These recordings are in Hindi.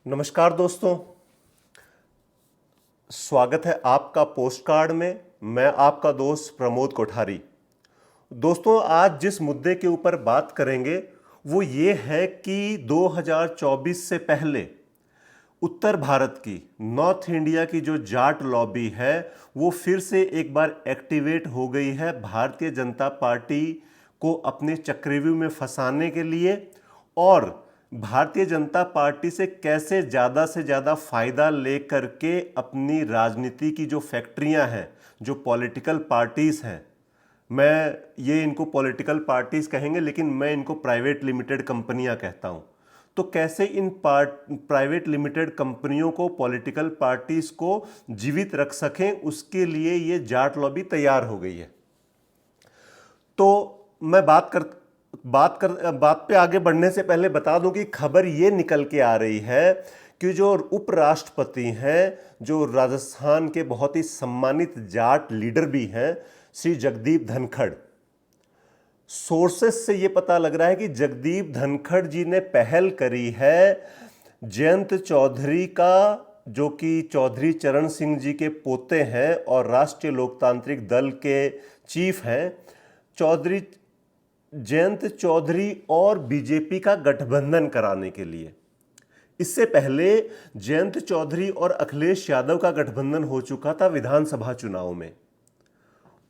नमस्कार दोस्तों, स्वागत है आपका पोस्ट कार्ड में। मैं आपका दोस्त प्रमोद कोठारी। दोस्तों, आज जिस मुद्दे के ऊपर बात करेंगे वो ये है कि 2024 से पहले उत्तर भारत की, नॉर्थ इंडिया की जो जाट लॉबी है वो फिर से एक बार एक्टिवेट हो गई है भारतीय जनता पार्टी को अपने चक्रव्यूह में फंसाने के लिए, और भारतीय जनता पार्टी से कैसे ज़्यादा से ज़्यादा फायदा लेकर के अपनी राजनीति की जो फैक्ट्रियां हैं, जो पॉलिटिकल पार्टीज़ हैं, मैं ये इनको पॉलिटिकल पार्टीज कहेंगे लेकिन मैं इनको प्राइवेट लिमिटेड कंपनियां कहता हूं, तो कैसे इन प्राइवेट लिमिटेड कंपनियों को, पॉलिटिकल पार्टीज को जीवित रख सकें, उसके लिए ये जाट लॉबी तैयार हो गई है। तो मैं बात पे आगे बढ़ने से पहले बता दूं कि खबर ये निकल के आ रही है कि जो उपराष्ट्रपति हैं, जो राजस्थान के बहुत ही सम्मानित जाट लीडर भी हैं, श्री जगदीप धनखड़, सोर्सेस से ये पता लग रहा है कि जगदीप धनखड़ जी ने पहल करी है जयंत चौधरी का, जो कि चौधरी चरण सिंह जी के पोते हैं और राष्ट्रीय लोकतांत्रिक दल के चीफ हैं, चौधरी जयंत चौधरी और बीजेपी का गठबंधन कराने के लिए। इससे पहले जयंत चौधरी और अखिलेश यादव का गठबंधन हो चुका था विधानसभा चुनाव में,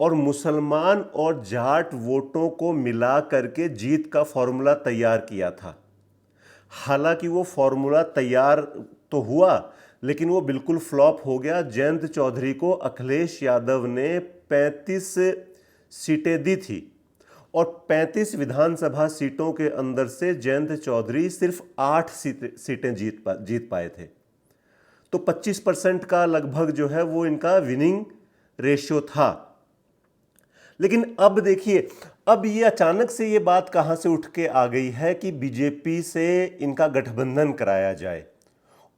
और मुसलमान और जाट वोटों को मिला करके जीत का फॉर्मूला तैयार किया था। हालांकि वो फॉर्मूला तैयार तो हुआ लेकिन वो बिल्कुल फ्लॉप हो गया। जयंत चौधरी को अखिलेश यादव ने 35 सीटें दी थी और 35 विधानसभा सीटों के अंदर से जयंत चौधरी सिर्फ 8 सीटें जीत पाए थे। तो 25% का लगभग जो है वो इनका विनिंग रेशियो था। लेकिन अब देखिए, अब ये अचानक से ये बात कहां से उठ के आ गई है कि बीजेपी से इनका गठबंधन कराया जाए,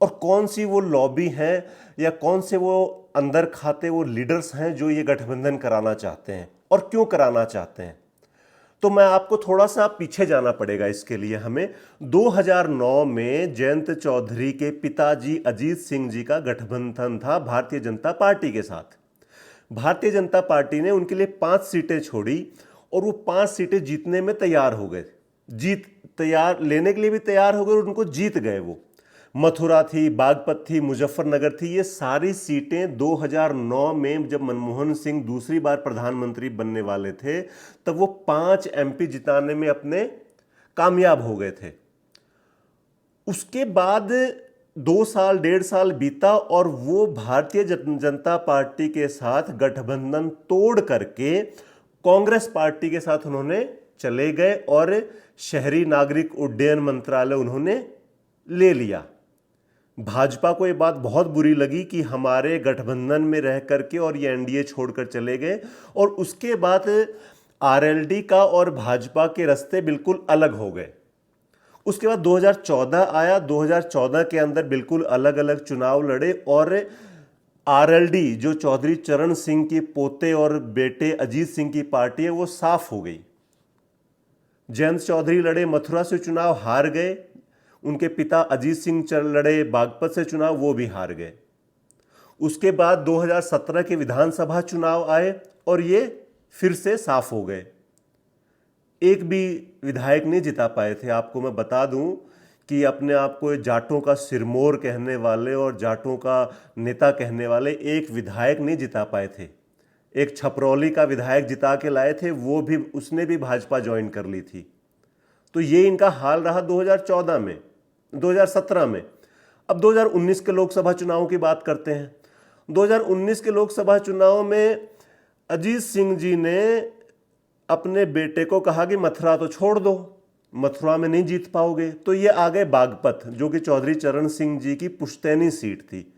और कौन सी वो लॉबी है या कौन से वो अंदर खाते वो लीडर्स हैं जो ये गठबंधन कराना चाहते हैं और क्यों कराना चाहते हैं। तो मैं आपको थोड़ा सा पीछे जाना पड़ेगा इसके लिए हमें। 2009 में जयंत चौधरी के पिताजी अजीत सिंह जी का गठबंधन था भारतीय जनता पार्टी के साथ। भारतीय जनता पार्टी ने उनके लिए 5 सीटें छोड़ी और वो 5 सीटें जीतने में तैयार हो गए, तैयार लेने के लिए भी तैयार हो गए और उनको जीत गए। वो मथुरा थी, बागपत थी, मुजफ्फरनगर थी, ये सारी सीटें 2009 में जब मनमोहन सिंह दूसरी बार प्रधानमंत्री बनने वाले थे तब वो 5 एमपी जिताने में अपने कामयाब हो गए थे। उसके बाद 2 साल 1.5 साल बीता और वो भारतीय जनता पार्टी के साथ गठबंधन तोड़ करके कांग्रेस पार्टी के साथ उन्होंने चले गए और शहरी नागरिक उड्डयन मंत्रालय उन्होंने ले लिया। भाजपा को ये बात बहुत बुरी लगी कि हमारे गठबंधन में रह करके और ये एनडीए छोड़कर चले गए, और उसके बाद आरएलडी का और भाजपा के रास्ते बिल्कुल अलग हो गए। उसके बाद 2014 आया, 2014 के अंदर बिल्कुल अलग अलग चुनाव लड़े और आरएलडी, जो चौधरी चरण सिंह के पोते और बेटे अजीत सिंह की पार्टी है, वो साफ हो गई। जयंत चौधरी लड़े, मथुरा से चुनाव हार गए। उनके पिता अजीत सिंह लड़े बागपत से चुनाव, वो भी हार गए। उसके बाद 2017 के विधानसभा चुनाव आए और ये फिर से साफ हो गए। एक भी विधायक नहीं जिता पाए थे। आपको मैं बता दूं कि अपने आप को जाटों का सिरमौर कहने वाले और जाटों का नेता कहने वाले एक विधायक नहीं जिता पाए थे। एक छपरौली का विधायक जिता के लाए थे, वो भी, उसने भी भाजपा ज्वाइन कर ली थी। तो ये इनका हाल रहा 2014 में, 2017 में। अब 2019 के लोकसभा चुनाव की बात करते हैं। 2019 के लोकसभा चुनाव में अजीत सिंह जी ने अपने बेटे को कहा कि मथुरा तो छोड़ दो, मथुरा में नहीं जीत पाओगे, तो ये आ गए बागपत, जो कि चौधरी चरण सिंह जी की पुश्तैनी सीट थी।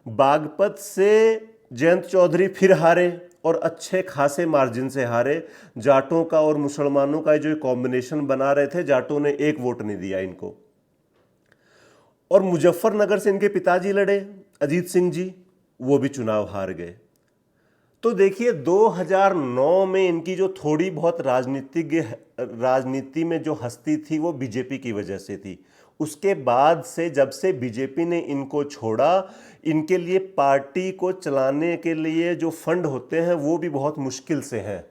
बागपत से जयंत चौधरी फिर हारे और अच्छे खासे मार्जिन से हारे। जाटों का और मुसलमानों का जो कॉम्बिनेशन बना रहे थे, जाटों ने एक वोट नहीं दिया इनको। और मुजफ्फरनगर से इनके पिताजी लड़े अजीत सिंह जी, वो भी चुनाव हार गए। तो देखिए, 2009 में इनकी जो थोड़ी बहुत राजनीति में जो हस्ती थी वो बीजेपी की वजह से थी, उसके बाद से जब से बीजेपी ने इनको छोड़ा, इनके लिए पार्टी को चलाने के लिए जो फंड होते हैं वो भी बहुत मुश्किल से हैं।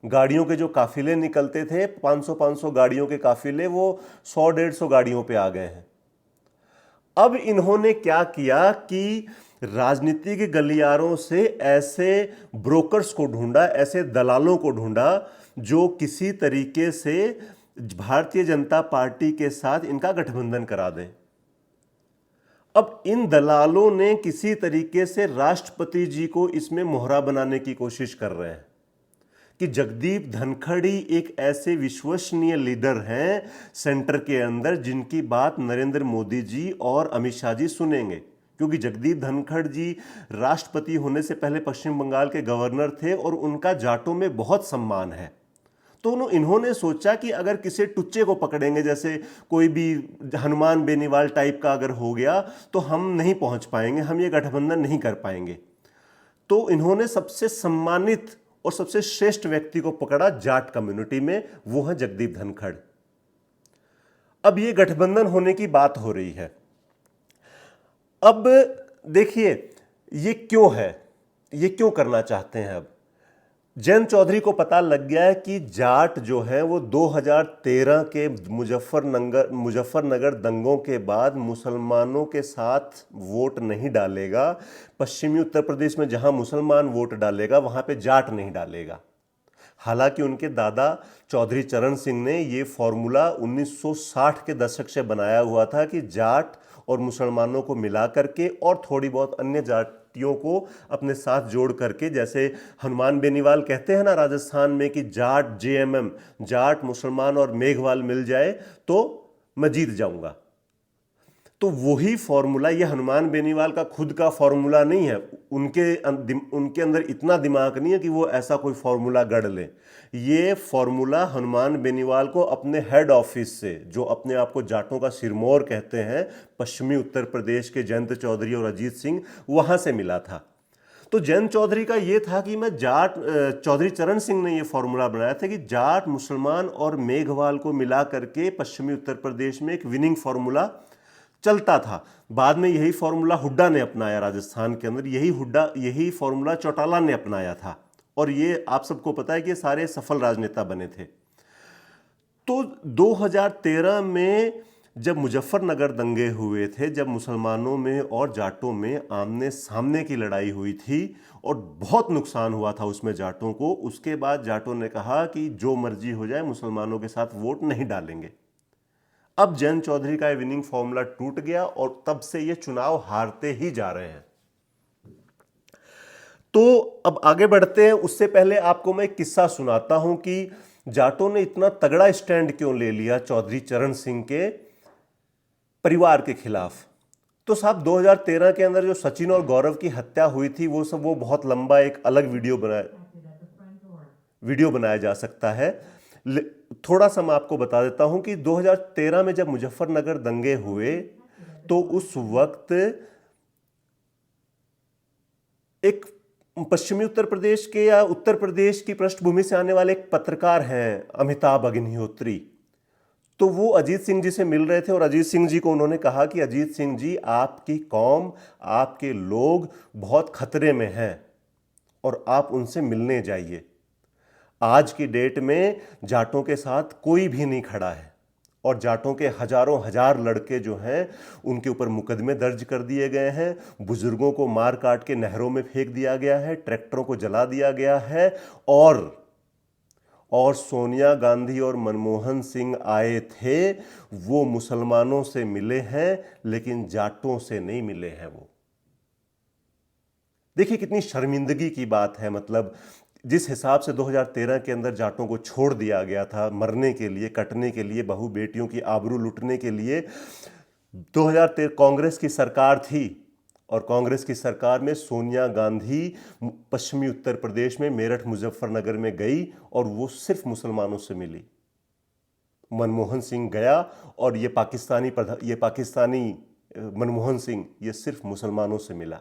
गाड़ियों के जो काफिले निकलते थे, 500-500 गाड़ियों के काफिले, वो 100-150 गाड़ियों पे आ गए हैं। अब इन्होंने क्या किया कि राजनीति के गलियारों से ऐसे ब्रोकर्स को ढूंढा, ऐसे दलालों को ढूंढा जो किसी तरीके से भारतीय जनता पार्टी के साथ इनका गठबंधन करा दें। अब इन दलालों ने किसी तरीके से राष्ट्रपति जी को इसमें मोहरा बनाने की कोशिश कर रहे हैं कि जगदीप धनखड़ ही एक ऐसे विश्वसनीय लीडर हैं सेंटर के अंदर जिनकी बात नरेंद्र मोदी जी और अमित शाह जी सुनेंगे, क्योंकि जगदीप धनखड़ जी राष्ट्रपति होने से पहले पश्चिम बंगाल के गवर्नर थे और उनका जाटों में बहुत सम्मान है। तो इन्होंने सोचा कि अगर किसी टुच्चे को पकड़ेंगे, जैसे कोई भी हनुमान बेनीवाल टाइप का अगर हो गया, तो हम नहीं पहुंच पाएंगे, हम ये गठबंधन नहीं कर पाएंगे। तो इन्होंने सबसे सम्मानित और सबसे श्रेष्ठ व्यक्ति को पकड़ा जाट कम्युनिटी में, वो है जगदीप धनखड़। अब ये गठबंधन होने की बात हो रही है। अब देखिए ये क्यों है, ये क्यों करना चाहते हैं। अब जयंत चौधरी को पता लग गया है कि जाट जो है वो 2013 के मुजफ्फरनगर दंगों के बाद मुसलमानों के साथ वोट नहीं डालेगा। पश्चिमी उत्तर प्रदेश में जहां मुसलमान वोट डालेगा वहां पे जाट नहीं डालेगा। हालांकि उनके दादा चौधरी चरण सिंह ने ये फॉर्मूला 1960 के दशक से बनाया हुआ था कि जाट और मुसलमानों को मिला करके और थोड़ी बहुत अन्य जातियों को अपने साथ जोड़ करके, जैसे हनुमान बेनीवाल कहते हैं ना राजस्थान में कि जाट जेएमएम, जाट मुसलमान और मेघवाल मिल जाए तो मैं जीत जाऊंगा। तो वही फॉर्मूला, ये हनुमान बेनीवाल का खुद का फॉर्मूला नहीं है, उनके अंदर इतना दिमाग नहीं है कि वो ऐसा कोई फॉर्मूला गढ़ ले। ये फॉर्मूला हनुमान बेनीवाल को अपने हेड ऑफिस से, जो अपने आप को जाटों का सिरमौर कहते हैं, पश्चिमी उत्तर प्रदेश के जयंत चौधरी और अजीत सिंह, वहां से मिला था। तो जयंत चौधरी का ये था कि मैं जाट, चौधरी चरण सिंह ने ये फॉर्मूला बनाया था कि जाट मुसलमान और मेघवाल को मिला करके पश्चिमी उत्तर प्रदेश में एक विनिंग फॉर्मूला चलता था। बाद में यही फॉर्मूला हुड्डा ने अपनाया राजस्थान के अंदर, यही फॉर्मूला चौटाला ने अपनाया था, और ये आप सबको पता है कि सारे सफल राजनेता बने थे। तो 2013 में जब मुजफ्फरनगर दंगे हुए थे, जब मुसलमानों में और जाटों में आमने सामने की लड़ाई हुई थी और बहुत नुकसान हुआ था उसमें जाटों को, उसके बाद जाटों ने कहा कि जो मर्जी हो जाए मुसलमानों के साथ वोट नहीं डालेंगे। अब जयंत चौधरी का विनिंग फॉर्मूला टूट गया और तब से ये चुनाव हारते ही जा रहे हैं। तो अब आगे बढ़ते हैं, उससे पहले आपको मैं एक किस्सा सुनाता हूं कि जाटों ने इतना तगड़ा स्टैंड क्यों ले लिया चौधरी चरण सिंह के परिवार के खिलाफ। तो साहब 2013 के अंदर जो सचिन और गौरव की हत्या हुई थी, वो बहुत लंबा एक अलग वीडियो बनाया जा सकता है। थोड़ा सा मैं आपको बता देता हूं कि 2013 में जब मुजफ्फरनगर दंगे हुए तो उस वक्त एक पश्चिमी उत्तर प्रदेश के या उत्तर प्रदेश की पृष्ठभूमि से आने वाले एक पत्रकार हैं अमिताभ अग्निहोत्री। तो वो अजीत सिंह जी से मिल रहे थे और अजीत सिंह जी को उन्होंने कहा कि अजीत सिंह जी, आपकी कौम, आपके लोग बहुत खतरे में हैं और आप उनसे मिलने जाइए। आज की डेट में जाटों के साथ कोई भी नहीं खड़ा है और जाटों के हजारों हजार लड़के जो हैं उनके ऊपर मुकदमे दर्ज कर दिए गए हैं, बुजुर्गों को मार काट के नहरों में फेंक दिया गया है, ट्रैक्टरों को जला दिया गया है। और सोनिया गांधी और मनमोहन सिंह आए थे, वो मुसलमानों से मिले हैं लेकिन जाटों से नहीं मिले हैं। वो देखिए कितनी शर्मिंदगी की बात है। मतलब जिस हिसाब से 2013 के अंदर जाटों को छोड़ दिया गया था मरने के लिए, कटने के लिए, बहू बेटियों की आबरू लूटने के लिए, 2013 कांग्रेस की सरकार थी और कांग्रेस की सरकार में सोनिया गांधी पश्चिमी उत्तर प्रदेश में मेरठ मुजफ्फरनगर में गई और वो सिर्फ मुसलमानों से मिली। मनमोहन सिंह गया और ये पाकिस्तानी मनमोहन सिंह ये सिर्फ मुसलमानों से मिला,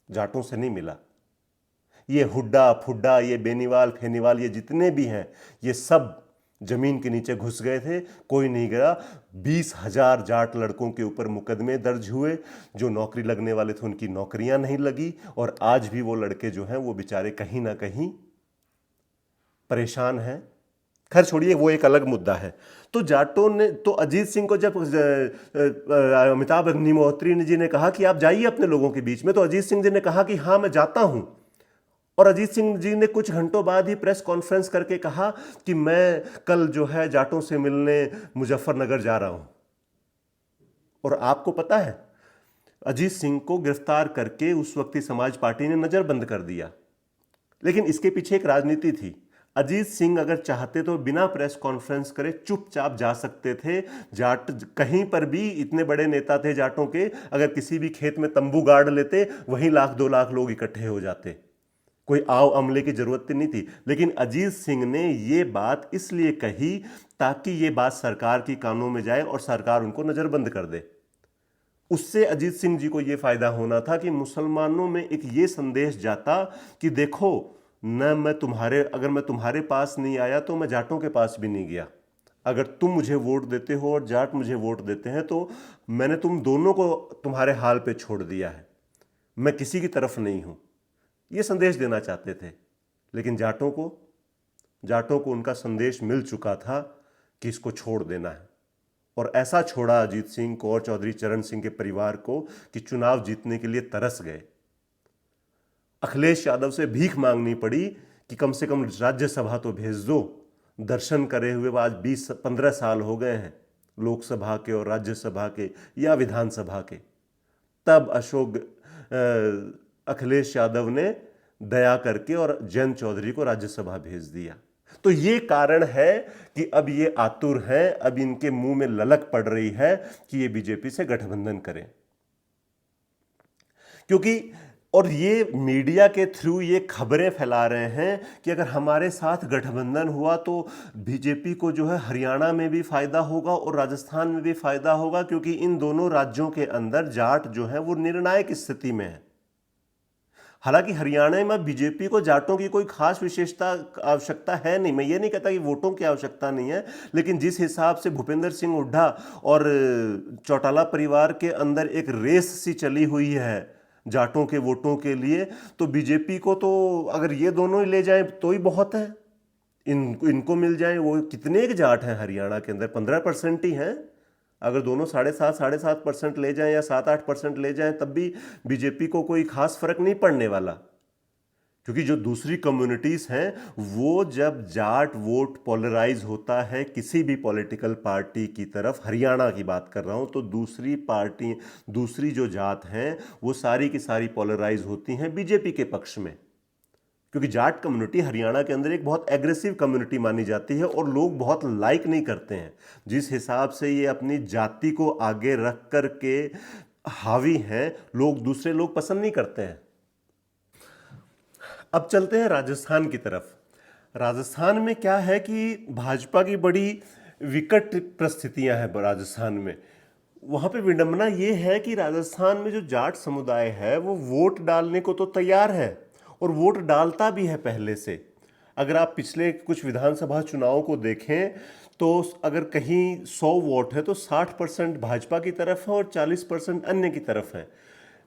जाटों से नहीं मिला। ये हुड्डा फुड्डा, ये बेनीवाल फेनीवाल, ये जितने भी हैं, ये सब जमीन के नीचे घुस गए थे, कोई नहीं गया। 20,000 जाट लड़कों के ऊपर मुकदमे दर्ज हुए, जो नौकरी लगने वाले थे उनकी नौकरियां नहीं लगी, और आज भी वो लड़के जो हैं वो बेचारे कहीं ना कहीं परेशान हैं। खैर छोड़िए, वो एक अलग मुद्दा है। तो जाटों ने तो अजीत सिंह को जब अमिताभ अग्निहोत्री जी ने कहा कि आप जाइए अपने लोगों के बीच में, तो अजीत सिंह जी ने कहा कि हाँ मैं जाता हूं। और अजीत सिंह जी ने कुछ घंटों बाद ही प्रेस कॉन्फ्रेंस करके कहा कि मैं कल जो है जाटों से मिलने मुजफ्फरनगर जा रहा हूं। और आपको पता है, अजीत सिंह को गिरफ्तार करके उस वक्त समाज पार्टी ने नजरबंद कर दिया। लेकिन इसके पीछे एक राजनीति थी। अजीत सिंह अगर चाहते तो बिना प्रेस कॉन्फ्रेंस करे चुपचाप जा सकते थे। जाट कहीं पर भी, इतने बड़े नेता थे जाटों के, अगर किसी भी खेत में तंबू गाड़ लेते, वहीं 1,00,000-2,00,000 लोग इकट्ठे हो जाते, कोई आव अमले की जरूरत नहीं थी। लेकिन अजीत सिंह ने ये बात इसलिए कही ताकि ये बात सरकार की कानों में जाए और सरकार उनको नजरबंद कर दे। उससे अजीत सिंह जी को यह फायदा होना था कि मुसलमानों में एक ये संदेश जाता कि देखो, अगर मैं तुम्हारे पास नहीं आया तो मैं जाटों के पास भी नहीं गया। अगर तुम मुझे वोट देते हो और जाट मुझे वोट देते हैं तो मैंने तुम दोनों को तुम्हारे हाल पे छोड़ दिया है, मैं किसी की तरफ नहीं हूं। ये संदेश देना चाहते थे। लेकिन जाटों को उनका संदेश मिल चुका था कि इसको छोड़ देना है। और ऐसा छोड़ा अजीत सिंह को और चौधरी चरण सिंह के परिवार को कि चुनाव जीतने के लिए तरस गए। अखिलेश यादव से भीख मांगनी पड़ी कि कम से कम राज्यसभा तो भेज दो। दर्शन करे हुए आज 20-15 साल हो गए हैं, लोकसभा के और राज्यसभा के या विधानसभा के। तब अखिलेश यादव ने दया करके और जयंत चौधरी को राज्यसभा भेज दिया। तो ये कारण है कि अब ये आतुर हैं, अब इनके मुंह में ललक पड़ रही है कि ये बीजेपी से गठबंधन करें। क्योंकि और ये मीडिया के थ्रू ये खबरें फैला रहे हैं कि अगर हमारे साथ गठबंधन हुआ तो बीजेपी को जो है हरियाणा में भी फायदा होगा और राजस्थान में भी फायदा होगा, क्योंकि इन दोनों राज्यों के अंदर जाट जो है वो निर्णायक स्थिति में है। हालांकि हरियाणा में बीजेपी को जाटों की कोई खास विशेषता आवश्यकता है नहीं। मैं ये नहीं कहता कि वोटों की आवश्यकता नहीं है, लेकिन जिस हिसाब से भूपेंद्र सिंह हुड्डा और चौटाला परिवार के अंदर एक रेस सी चली हुई है जाटों के वोटों के लिए, तो बीजेपी को तो अगर ये दोनों ही ले जाए तो ही बहुत है। इनको मिल जाए, वो कितने के जाट हैं हरियाणा के अंदर? 15% ही हैं। अगर दोनों 7.5% ले जाएं या 7-8% ले जाएं, तब भी बीजेपी को कोई खास फर्क नहीं पड़ने वाला। क्योंकि जो दूसरी कम्युनिटीज हैं, वो जब जाट वोट पोलराइज होता है किसी भी पॉलिटिकल पार्टी की तरफ, हरियाणा की बात कर रहा हूं, तो दूसरी जो जात हैं वो सारी की सारी पोलराइज होती हैं बीजेपी के पक्ष में। क्योंकि जाट कम्युनिटी हरियाणा के अंदर एक बहुत एग्रेसिव कम्युनिटी मानी जाती है और लोग बहुत लाइक नहीं करते हैं। जिस हिसाब से ये अपनी जाति को आगे रख कर के हावी हैं, लोग दूसरे लोग पसंद नहीं करते हैं। अब चलते हैं राजस्थान की तरफ। राजस्थान में क्या है कि भाजपा की बड़ी विकट परिस्थितियां हैं राजस्थान में। वहां पे विडंबना ये है कि राजस्थान में जो जाट समुदाय है वो वोट डालने को तो तैयार है और वोट डालता भी है पहले से। अगर आप पिछले कुछ विधानसभा चुनावों को देखें तो अगर कहीं 100 वोट है तो 60% भाजपा की तरफ है और 40% अन्य की तरफ है।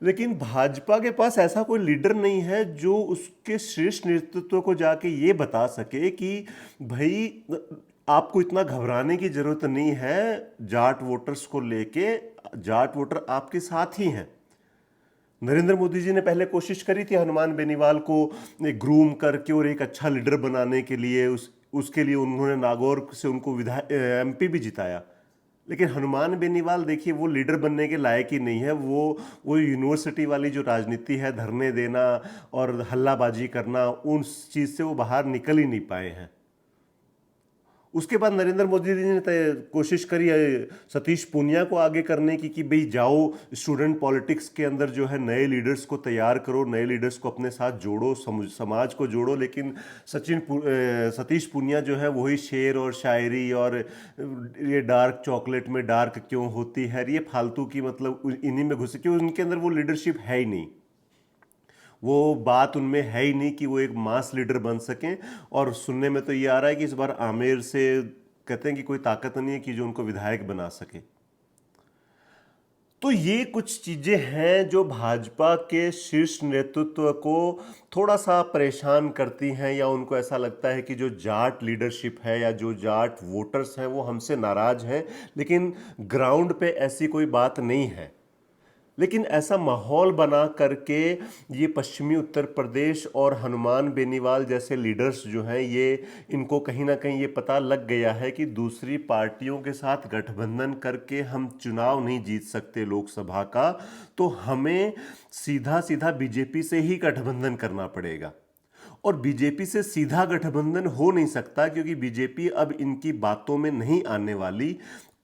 लेकिन भाजपा के पास ऐसा कोई लीडर नहीं है जो उसके शीर्ष नेतृत्व को जाके ये बता सके कि भाई आपको इतना घबराने की जरूरत नहीं है जाट वोटर्स को लेके, जाट वोटर आपके साथ ही हैं। नरेंद्र मोदी जी ने पहले कोशिश करी थी हनुमान बेनीवाल को ग्रूम करके और एक अच्छा लीडर बनाने के लिए, उसके लिए उन्होंने नागौर से उनको MP भी जिताया। लेकिन हनुमान बेनीवाल देखिए वो लीडर बनने के लायक ही नहीं है। वो यूनिवर्सिटी वाली जो राजनीति है, धरने देना और हल्लाबाजी करना, उस चीज़ से वो बाहर निकल ही नहीं पाए हैं। उसके बाद नरेंद्र मोदी जी ने कोशिश करी सतीश पूनिया को आगे करने की कि भाई जाओ स्टूडेंट पॉलिटिक्स के अंदर जो है नए लीडर्स को तैयार करो, नए लीडर्स को अपने साथ जोड़ो, समाज को जोड़ो। लेकिन सतीश पूनिया जो है वही शेर और शायरी और ये डार्क चॉकलेट में डार्क क्यों होती है, ये फालतू की मतलब इन्हीं में घुसे, क्योंकि उनके अंदर वो लीडरशिप है ही नहीं। वो बात उनमें है ही नहीं कि वो एक मास लीडर बन सकें। और सुनने में तो ये आ रहा है कि इस बार आमेर से कहते हैं कि कोई ताकत नहीं है कि जो उनको विधायक बना सके। तो ये कुछ चीजें हैं जो भाजपा के शीर्ष नेतृत्व को थोड़ा सा परेशान करती हैं, या उनको ऐसा लगता है कि जो जाट लीडरशिप है या जो जाट वोटर्स हैं वो हमसे नाराज हैं, लेकिन ग्राउंड पे ऐसी कोई बात नहीं है। लेकिन ऐसा माहौल बना करके ये पश्चिमी उत्तर प्रदेश और हनुमान बेनीवाल जैसे लीडर्स जो हैं, ये इनको कहीं ना कहीं ये पता लग गया है कि दूसरी पार्टियों के साथ गठबंधन करके हम चुनाव नहीं जीत सकते लोकसभा का, तो हमें सीधा सीधा बीजेपी से ही गठबंधन करना पड़ेगा। और बीजेपी से सीधा गठबंधन हो नहीं सकता, क्योंकि बीजेपी अब इनकी बातों में नहीं आने वाली।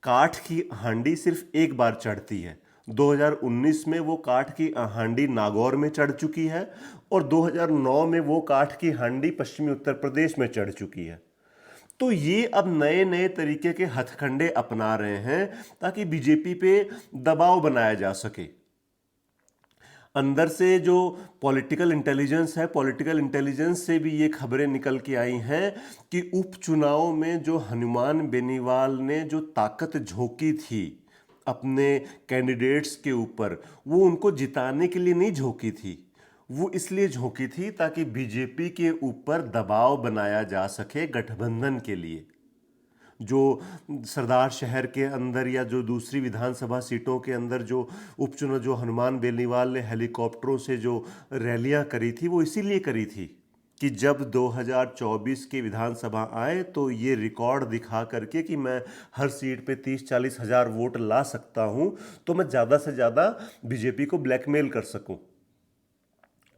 काठ की हांडी सिर्फ एक बार चढ़ती है। 2019 में वो काठ की हांडी नागौर में चढ़ चुकी है, और 2009 में वो काठ की हांडी पश्चिमी उत्तर प्रदेश में चढ़ चुकी है। तो ये अब नए नए तरीके के हथकंडे अपना रहे हैं ताकि बीजेपी पे दबाव बनाया जा सके। अंदर से जो पॉलिटिकल इंटेलिजेंस है, पॉलिटिकल इंटेलिजेंस से भी ये खबरें निकल के आई हैं कि उपचुनाव में जो हनुमान बेनीवाल ने जो ताकत झोंकी थी अपने कैंडिडेट्स के ऊपर, वो उनको जिताने के लिए नहीं झोंकी थी, वो इसलिए झोंकी थी ताकि बीजेपी के ऊपर दबाव बनाया जा सके गठबंधन के लिए। जो सरदार शहर के अंदर या जो दूसरी विधानसभा सीटों के अंदर जो उपचुनाव जो हनुमान बेनीवाल ने हेलीकॉप्टरों से जो रैलियां करी थी, वो इसीलिए करी थी कि जब 2024 की विधानसभा आए तो ये रिकॉर्ड दिखा करके कि मैं हर सीट पे 30-40 हज़ार वोट ला सकता हूं, तो मैं ज़्यादा से ज़्यादा बीजेपी को ब्लैकमेल कर सकूं।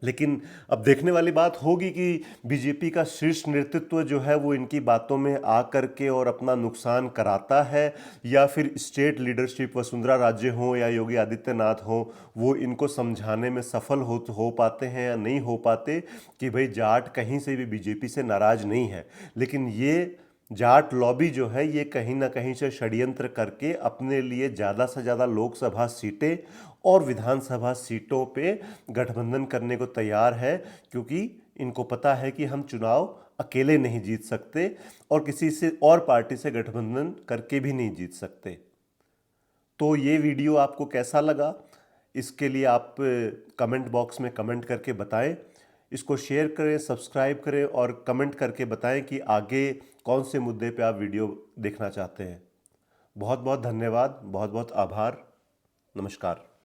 लेकिन अब देखने वाली बात होगी कि बीजेपी का शीर्ष नेतृत्व जो है वो इनकी बातों में आ करके और अपना नुकसान कराता है, या फिर स्टेट लीडरशिप वसुंधरा राजे हो या योगी आदित्यनाथ हो, वो इनको समझाने में सफल हो पाते हैं या नहीं हो पाते कि भाई जाट कहीं से भी बीजेपी से नाराज नहीं है। लेकिन ये जाट लॉबी जो है ये कहीं ना कहीं से षड्यंत्र करके अपने लिए ज़्यादा से ज़्यादा लोकसभा सीटें और विधानसभा सीटों पे गठबंधन करने को तैयार है, क्योंकि इनको पता है कि हम चुनाव अकेले नहीं जीत सकते और किसी से और पार्टी से गठबंधन करके भी नहीं जीत सकते। तो ये वीडियो आपको कैसा लगा, इसके लिए आप कमेंट बॉक्स में कमेंट करके बताएं। इसको शेयर करें, सब्सक्राइब करें और कमेंट करके बताएं कि आगे कौन से मुद्दे पे आप वीडियो देखना चाहते हैं। बहुत बहुत धन्यवाद, बहुत बहुत आभार, नमस्कार।